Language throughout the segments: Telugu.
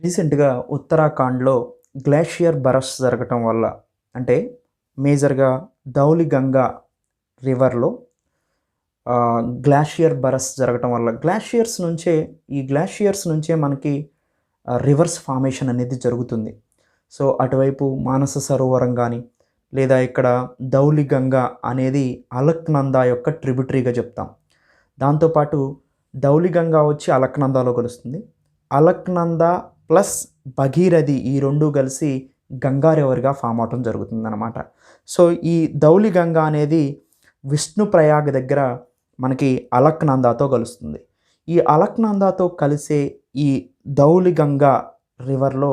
రీసెంట్‌గా ఉత్తరాఖండ్‌లో గ్లేషియర్ బరస్ట్ జరగటం వల్ల అంటే మేజర్‌గా ధౌలిగంగా రివర్‌లో గ్లేషియర్ బరస్ట్ జరగటం వల్ల గ్లేషియర్స్ నుంచే మనకి రివర్స్ ఫార్మేషన్ అనేది జరుగుతుంది. సో, అటువైపు మానస సరోవరం గాని, లేదా ఇక్కడ ధౌలిగంగా అనేది అలక్నందా యొక్క ట్రిబ్యూటరీగా చెప్తాం. దాంతో పాటు ధౌలిగంగా వచ్చి అలక్నందాలో కలుస్తుంది. అలక్నందా ప్లస్ భగీరథి ఈ 2 కలిసి గంగా రివర్‌గా ఫార్మ్ అవ్వటం జరుగుతుందనమాట. సో, ఈ ధౌలిగంగా అనేది విష్ణుప్రయాగ దగ్గర మనకి అలక్నందాతో కలుస్తుంది. ఈ అలక్నందాతో కలిసే ఈ ధౌలిగంగా రివర్‌లో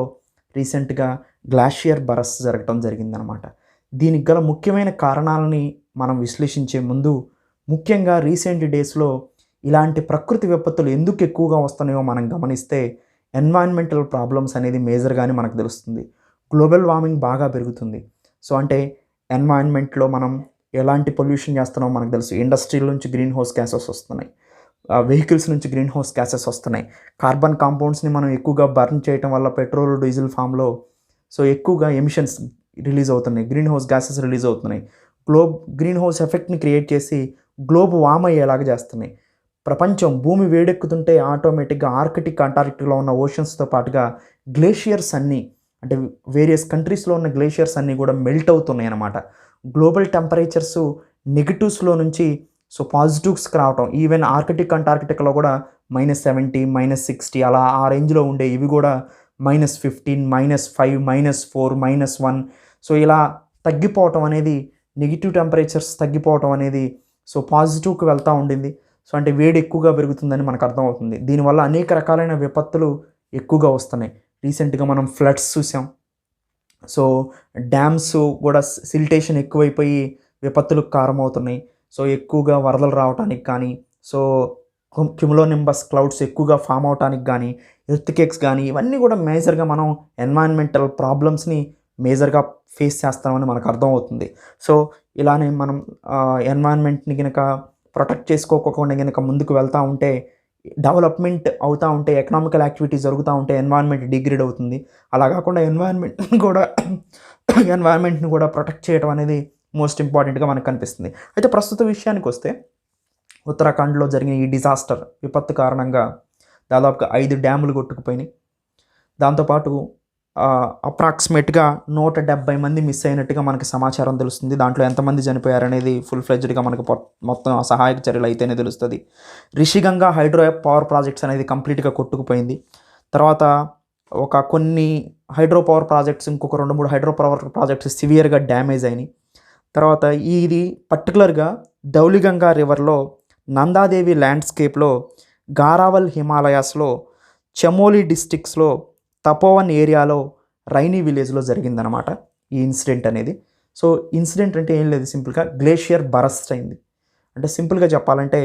రీసెంట్‌గా గ్లేషియర్ బరస్ట్ జరగటం జరిగిందనమాట. దీనికి గల ముఖ్యమైన కారణాలని మనం విశ్లేషించే ముందు, ముఖ్యంగా రీసెంట్ డేస్‌లో ఇలాంటి ప్రకృతి విపత్తులు ఎందుకు ఎక్కువగా వస్తున్నాయో మనం గమనిస్తే ఎన్వైరన్మెంటల్ ప్రాబ్లమ్స్ అనేది మేజర్‌గానే మనకు తెలుస్తుంది. గ్లోబల్ వార్మింగ్ బాగా పెరుగుతుంది. సో, అంటే ఎన్వైరన్మెంట్‌లో మనం ఎలాంటి పొల్యూషన్ చేస్తున్నామో మనకు తెలుసు. ఇండస్ట్రీల నుంచి గ్రీన్ హౌస్ గ్యాసెస్ వస్తున్నాయి. వెహికల్స్ నుంచి గ్రీన్ హౌస్ గ్యాసెస్ వస్తున్నాయి. కార్బన్ కాంపౌండ్స్‌ని మనం ఎక్కువగా బర్న్ చేయటం వల్ల పెట్రోల్, డీజిల్ ఫామ్‌లో సో ఎక్కువగా ఎమిషన్స్ రిలీజ్ అవుతున్నాయి. గ్రీన్ హౌస్ గ్యాసెస్ రిలీజ్ అవుతున్నాయి. గ్రీన్ హౌస్ ఎఫెక్ట్‌ని క్రియేట్ చేసి గ్లోబ్ వార్మ్ అయ్యేలాగా చేస్తున్నాయి. భూమి వేడెక్కుతుంటే ఆటోమేటిక్‌గా ఆర్కిటిక్, అంటార్కిటిక్‌లో ఉన్న ఓషన్స్‌తో పాటుగా గ్లేషియర్స్ అన్నీ అంటే వేరియస్ కంట్రీస్‌లో ఉన్న గ్లేషియర్స్ అన్నీ కూడా మెల్ట్ అవుతున్నాయన్నమాట. గ్లోబల్ టెంపరేచర్స్ నెగెటివ్స్‌లో నుంచి పాజిటివ్స్‌కి రావటం. ఈవెన్ ఆర్కిటిక్, అంటార్కిటిక్‌లో కూడా -70, -60 అలా ఆ రేంజ్‌లో ఉండే ఇవి కూడా -15, -5, -4, -1 సో ఇలా తగ్గిపోవటం అనేది, నెగెటివ్ టెంపరేచర్స్ తగ్గిపోవటం అనేది పాజిటివ్‌కి వెళ్తూ ఉండింది. సో, అంటే వేడి ఎక్కువగా పెరుగుతుందని మనకు అర్థమవుతుంది. దీనివల్ల అనేక రకాలైన విపత్తులు ఎక్కువగా వస్తున్నాయి. రీసెంట్‌గా మనం ఫ్లడ్స్ చూసాం. సో, డ్యామ్స్ కూడా సిల్టేషన్ ఎక్కువైపోయి విపత్తులకు కారణమవుతున్నాయి. సో, ఎక్కువగా వరదలు రావటానికి కానీ, సో క్యుములోనింబస్ క్లౌడ్స్ ఎక్కువగా ఫామ్ అవటానికి కానీ, ఎర్త్‌క్వేక్స్ కానీ ఇవన్నీ కూడా మేజర్‌గా మనం ఎన్వైరన్మెంటల్ ప్రాబ్లమ్స్‌ని మేజర్‌గా ఫేస్ చేస్తామని మనకు అర్థమవుతుంది. సో, ఇలానే మనం ఎన్వైరన్మెంట్‌ని గనక ప్రొటెక్ట్ చేసుకోకుండా గనక ముందుకు వెళ్తూ ఉంటే, డెవలప్‌మెంట్ అవుతూ ఉంటే, ఎకనామికల్ యాక్టివిటీస్ జరుగుతూ ఉంటే ఎన్వైరన్మెంట్ డిగ్రేడ్ అవుతుంది. అలా కాకుండా ఎన్వైరన్మెంట్‌ని కూడా ప్రొటెక్ట్ చేయడం అనేది మోస్ట్ ఇంపార్టెంట్‌గా మనకు కనిపిస్తుంది. అయితే ప్రస్తుత విషయానికొస్తే ఉత్తరాఖండ్‌లో జరిగిన ఈ డిజాస్టర్ విపత్తు కారణంగా దాదాపుగా 5 డ్యాములు కొట్టుకుపోయినాయి. దాంతోపాటు అప్రాక్సిమేట్‌గా 170 మంది మిస్ అయినట్టుగా మనకి సమాచారం తెలుస్తుంది. దాంట్లో ఎంతమంది చనిపోయారనేది ఫుల్ ఫ్లెడ్జ్డ్‌గా మనకు మొత్తం సహాయక చర్యలు అయితేనే తెలుస్తుంది. రిషిగంగా హైడ్రో పవర్ ప్రాజెక్ట్స్ అనేది కంప్లీట్‌గా కొట్టుకుపోయింది. తర్వాత కొన్ని హైడ్రో పవర్ ప్రాజెక్ట్స్, ఇంకొక 2, 3 హైడ్రో పవర్ ప్రాజెక్ట్స్ సివియర్‌గా డ్యామేజ్ అయినాయి. తర్వాత ఇది పర్టికులర్‌గా ధౌలిగంగా రివర్‌లో నందాదేవి ల్యాండ్స్కేప్‌లో గారావల్ హిమాలయాస్‌లో చమోలి డిస్ట్రిక్ట్స్‌లో తపోవన్ ఏరియాలో రైనీ విలేజ్‌లో జరిగిందనమాట ఈ ఇన్సిడెంట్ అనేది. సో, ఇన్సిడెంట్ అంటే ఏం లేదు, సింపుల్‌గా గ్లేషియర్ బరస్ట్ అయింది. అంటే సింపుల్‌గా చెప్పాలంటే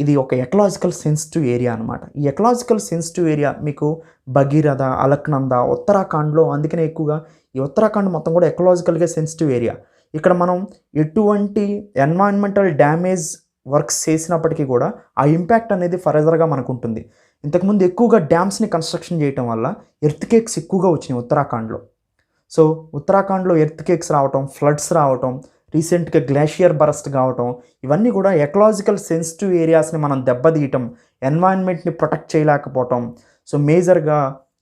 ఇది ఒక ఎకలాజికల్ సెన్సిటివ్ ఏరియా అనమాట. ఈ ఎకలాజికల్ సెన్సిటివ్ ఏరియా మీకు భగీరథ, అలక్నందా, ఉత్తరాఖండ్‌లో అందుకనే ఎక్కువగా ఈ ఉత్తరాఖండ్ మొత్తం కూడా ఎకలాజికల్‌గా సెన్సిటివ్ ఏరియా. ఇక్కడ మనం ఎటువంటి ఎన్వైరన్మెంటల్ డ్యామేజ్ వర్క్స్ చేసినప్పటికీ కూడా ఆ ఇంపాక్ట్ అనేది ఫర్దర్‌గా మనకు ఉంటుంది. ఇంతకుముందు ఎక్కువగా డ్యామ్స్‌ని కన్‌స్ట్రక్షన్ చేయటం వల్ల ఎర్త్‌క్వేక్స్ ఎక్కువగా వచ్చినాయి ఉత్తరాఖండ్‌లో. సో, ఉత్తరాఖండ్‌లో ఎర్త్‌క్వేక్స్ రావటం, ఫ్లడ్స్ రావటం, రీసెంట్‌గా గ్లేషియర్ బరస్ట్ కావటం ఇవన్నీ కూడా ఎకలాజికల్ సెన్సిటివ్ ఏరియాస్‌ని మనం దెబ్బతీయటం, ఎన్వైరన్మెంట్‌ని ప్రొటెక్ట్ చేయలేకపోవటం. సో, మేజర్‌గా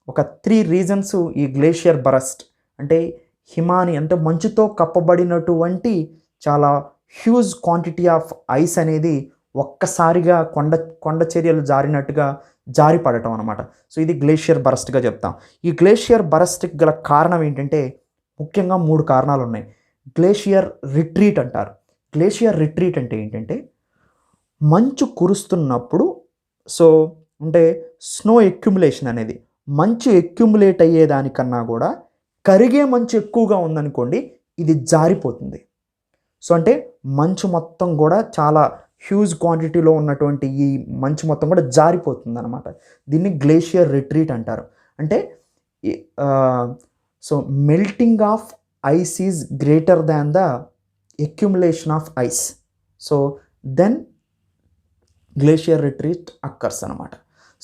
ఒక 3 రీజన్స్ ఈ గ్లేషియర్ బరస్ట్ అంటే హిమాని అంటే మంచుతో కప్పబడినటువంటి చాలా హ్యూజ్ క్వాంటిటీ ఆఫ్ ఐస్ అనేది ఒక్కసారిగా కొండ చర్యలు జారినట్టుగా జారి పడటం అనమాట. సో, ఇది గ్లేషియర్ బరస్ట్‌గా చెప్తాం. ఈ గ్లేషియర్ బరస్ట్‌కి గల కారణం ఏంటంటే ముఖ్యంగా 3 కారణాలున్నాయి. గ్లేషియర్ రిట్రీట్ అంటారు. గ్లేషియర్ రిట్రీట్ అంటే ఏంటంటే మంచు కురుస్తున్నప్పుడు సో, అంటే స్నో అక్యుములేషన్ అనేది మంచు అక్యుములేట్ అయ్యేదానికన్నా కూడా కరిగే మంచు ఎక్కువగా ఉందనుకోండి, ఇది జారిపోతుంది. సో, అంటే మంచు మొత్తం కూడా చాలా హ్యూజ్ క్వాంటిటీలో ఉన్నటువంటి ఈ మంచు మొత్తం కూడా జారిపోతుందనమాట. దీన్ని గ్లేషియర్ రిట్రీట్ అంటారు. అంటే ఈ melting of ice is greater than the accumulation of ice. So, then glacier retreat occurs అనమాట.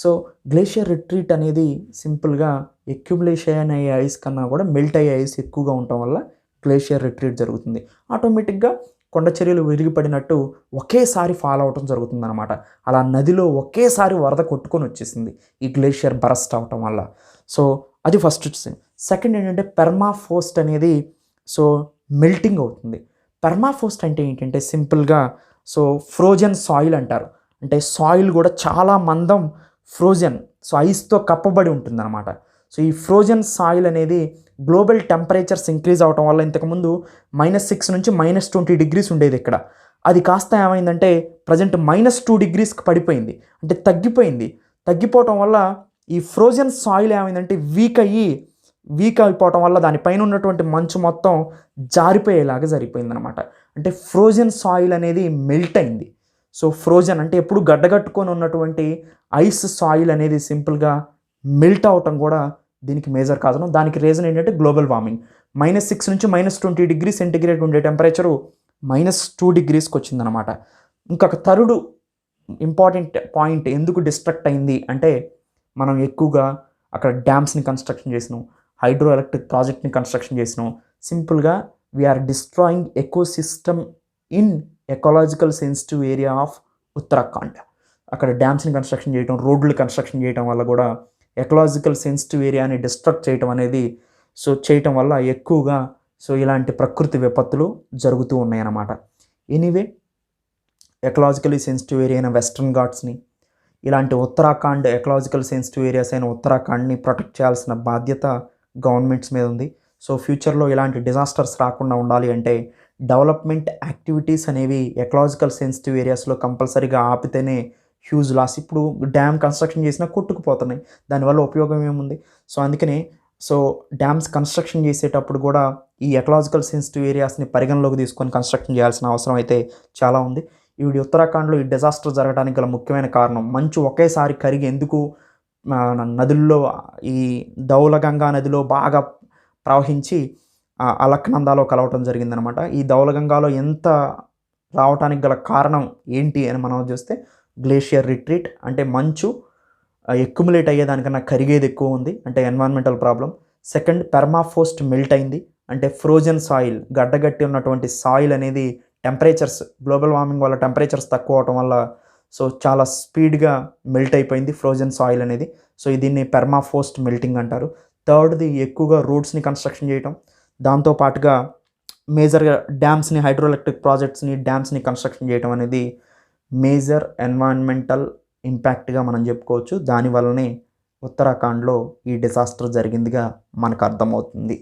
సో గ్లేషియర్ రిట్రీట్ అనేది సింపుల్గా ఎక్యుములేషన్ అయ్యే ఐస్ కన్నా కూడా మెల్ట్ అయ్యే ఐస్ ఎక్కువగా ఉండటం వల్ల గ్లేషియర్ రిట్రీట్ జరుగుతుంది. ఆటోమేటిక్గా కొండ చర్యలు విరిగిపడినట్టు ఒకేసారి ఫాల్ అవటం జరుగుతుందన్నమాట. అలా నదిలో ఒకేసారి వరద కొట్టుకొని వచ్చేసింది ఈ గ్లేషియర్ బరస్ట్ అవటం వల్ల. సో అది ఫస్ట్ థింగ్. సెకండ్ ఏంటంటే పెర్మాఫ్రోస్ట్ అనేది సో మెల్టింగ్ అవుతుంది. పెర్మాఫ్రోస్ట్ అంటే ఏంటంటే సింపుల్గా సో ఫ్రోజన్ సాయిల్ అంటారు. అంటే సాయిల్ కూడా చాలా మందం ఫ్రోజన్ సో ఐస్తో కప్పబడి ఉంటుందన్నమాట. సో ఈ ఫ్రోజన్ సాయిల్ అనేది గ్లోబల్ టెంపరేచర్స్ ఇంక్రీజ్ అవటం వల్ల ఇంతకుముందు -6 నుంచి -20 డిగ్రీస్ ఉండేది ఇక్కడ. అది కాస్త ఏమైందంటే ప్రజెంట్ -2 డిగ్రీస్కి పడిపోయింది. అంటే తగ్గిపోయింది. తగ్గిపోవటం వల్ల ఈ ఫ్రోజన్ సాయిల్ ఏమైందంటే వీక్ అయిపోవటం వల్ల దానిపైన ఉన్నటువంటి మంచు మొత్తం జారిపోయేలాగా జరిగిపోయిందనమాట. అంటే ఫ్రోజన్ సాయిల్ అనేది మెల్ట్ అయింది. సో ఫ్రోజన్ అంటే ఎప్పుడు గడ్డగట్టుకొని ఉన్నటువంటి ఐస్ సాయిల్ అనేది సింపుల్గా మెల్ట్ అవటం కూడా దీనికి మేజర్ కారణం. దానికి రీజన్ ఏంటంటే గ్లోబల్ వార్మింగ్. -6 నుంచి -20 డిగ్రీ సెంటిగ్రేడ్ ఉండే టెంపరేచరు -2 డిగ్రీస్కి వచ్చిందనమాట. ఇంకొక థర్డ్ ఇంపార్టెంట్ పాయింట్ ఎందుకు డిస్ట్రక్ట్ అయింది అంటే మనం ఎక్కువగా అక్కడ డ్యామ్స్ని కన్స్ట్రక్షన్ చేసినాం, హైడ్రో ఎలక్ట్రిక్ ప్రాజెక్ట్ని కన్స్ట్రక్షన్ చేసినాం. సింపుల్గా we are destroying ecosystem in ecological sensitive area of Uttarakhand. అక్కడ డ్యామ్స్ని కన్స్ట్రక్షన్ చేయడం, రోడ్లు కన్స్ట్రక్షన్ చేయడం వల్ల కూడా ఎకలాజికల్ సెన్సిటివ్ ఏరియాని డిస్ట్రక్ట్ చేయటం అనేది సో చేయటం వల్ల ఎక్కువగా సో ఇలాంటి ప్రకృతి విపత్తులు జరుగుతూ ఉన్నాయన్నమాట. ఎనీవే ఎకలాజికలీ సెన్సిటివ్ ఏరియా అయిన వెస్ట్రన్ ఘాట్స్ని, ఇలాంటి ఉత్తరాఖండ్ ఎకలాజికల్ సెన్సిటివ్ ఏరియాస్ అయిన ఉత్తరాఖండ్ని ప్రొటెక్ట్ చేయాల్సిన బాధ్యత గవర్నమెంట్స్ మీద ఉంది. సో ఫ్యూచర్లో ఇలాంటి డిజాస్టర్స్ రాకుండా ఉండాలి అంటే డెవలప్మెంట్ యాక్టివిటీస్ అనేవి ఎకలాజికల్ సెన్సిటివ్ ఏరియాస్లో కంపల్సరీగా ఆపితేనే హ్యూజ్ లాస్. ఇప్పుడు డ్యామ్ కన్స్ట్రక్షన్ చేసినా కొట్టుకుపోతున్నాయి, దానివల్ల ఉపయోగం ఏముంది? సో అందుకనే సో డ్యామ్స్ కన్స్ట్రక్షన్ చేసేటప్పుడు కూడా ఈ ఎకలాజికల్ సెన్సిటివ్ ఏరియాస్ని పరిగణలోకి తీసుకొని కన్స్ట్రక్షన్ చేయాల్సిన అవసరం అయితే చాలా ఉంది. ఈవిడ ఉత్తరాఖండ్లో ఈ డిజాస్టర్ జరగడానికి గల ముఖ్యమైన కారణం మంచు ఒకేసారి కరిగి ఎందుకు నదుల్లో ఈ ధౌలగంగా నదిలో బాగా ప్రవహించి అలక్నందాలో కలవటం జరిగిందనమాట. ఈ ధౌలగంగాలో ఎంత రావటానికి గల కారణం ఏంటి అని మనం చూస్తే గ్లేషియర్ రిట్రీట్ అంటే మంచు ఎక్యుములేట్ అయ్యేదానికన్నా కరిగేది ఎక్కువ ఉంది, అంటే ఎన్వైరన్మెంటల్ ప్రాబ్లం. సెకండ్ పెర్మాఫ్రోస్ట్ మెల్ట్ అయింది, అంటే ఫ్రోజన్ సాయిల్ గడ్డగట్టి ఉన్నటువంటి సాయిల్ అనేది టెంపరేచర్స్ గ్లోబల్ వార్మింగ్ వల్ల టెంపరేచర్స్ తక్కువ అవటం వల్ల సో చాలా స్పీడ్గా మెల్ట్ అయిపోయింది ఫ్రోజన్ సాయిల్ అనేది. సో దీన్ని పెర్మాఫ్రోస్ట్ మెల్టింగ్ అంటారు. థర్డ్ది ఎక్కువగా రోడ్స్ని కన్స్ట్రక్షన్ చేయటం, దాంతోపాటుగా మేజర్గా డ్యామ్స్ని హైడ్రో ఎలక్ట్రిక్ ప్రాజెక్ట్స్ని డ్యామ్స్ని కన్స్ట్రక్షన్ చేయటం అనేది మేజర్ ఎన్వైరన్మెంటల్ ఇంపాక్ట్గా మనం చెప్పుకోవచ్చు. దానివల్లనే ఉత్తరాఖండ్లో ఈ డిజాస్టర్ జరిగిందిగా మనకు అర్థమవుతుంది.